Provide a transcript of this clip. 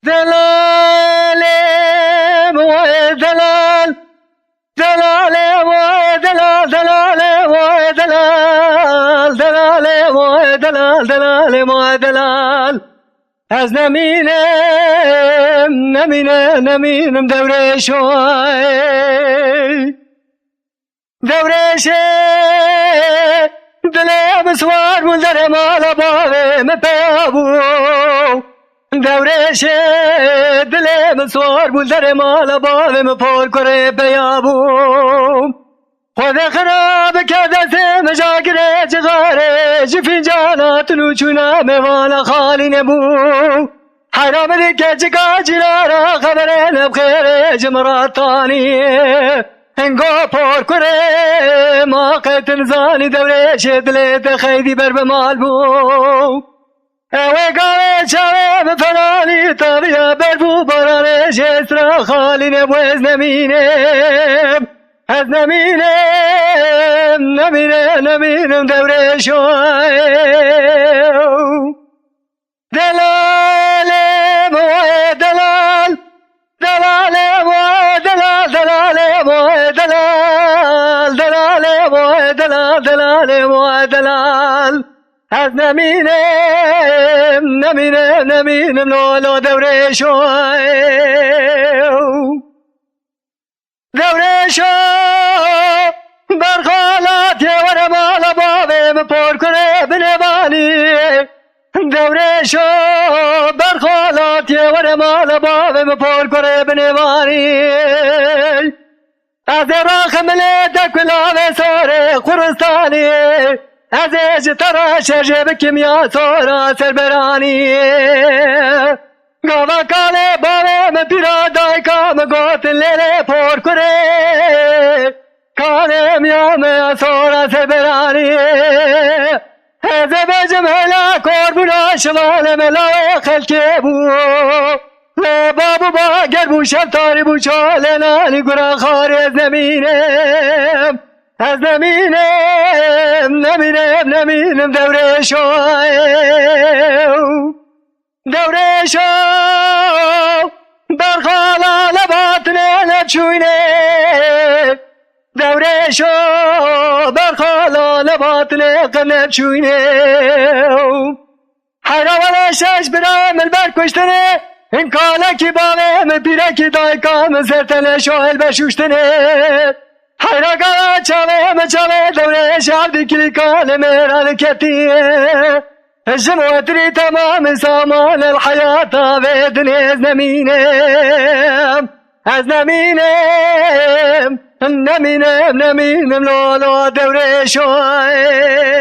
دلالم و دلال دلالم و دلال دلالم و دلال دلالم و دلال دلالم و دلال از نمینم دوره شوی دورش دلم سوار بول در مالا باوه مپیابو دورش دلم سوار بول در مالا باوه مپول کره پیابو خود خراب کرده مجاگره جغاره جفینجانات نوچونا میوانا خالی نبو حرام دیگه جگا جلارا خبره نبخیره جمراتانیه انگو پر کره ما قتن زانی دوره شدلت خیدی بر بمال بو اوه گاوه چاوه بفنانی تابیا بر بو برانه شسرا خالی نبو از نمینم دوره شوی دلالم و دلال دلالم و دلال دلالم و دلال دلالم و دلال دلالم و دلال از نمینم لولو دوره شوی دوره شو برخالات ور مالا باویم پر کنه بنوانی دوره شو برخالات ور مالا باویم پر کنه بنوانی از راخ ملت کلاوه ساره خورستانی از ایج ترا شرجه بکیمیا سورا سربرانی گاوا کاله باویم پیرا دایکا مگوت لیله پر کنه کاله میامه سورا سربرانی هزه بجمهلا کربونا شمال ملای خلکه بو بابو با گربو شلتاری بو چاله نانی گرا خاری از نمینم دوره شو برخالا لباتنه نبچوینه دوره شو برخالا لباتنه نبچوینه حیراوالا شش برام البر کشتنه این کالا کی باوه مپیره کی دایکام زرتنه شوهل بشوشتنه حیراگالا چاوه دوره شعبی کلیکان میران کتیه جمعتري تمام سامان الحياة بيدني از نمينم لولو دوري شوي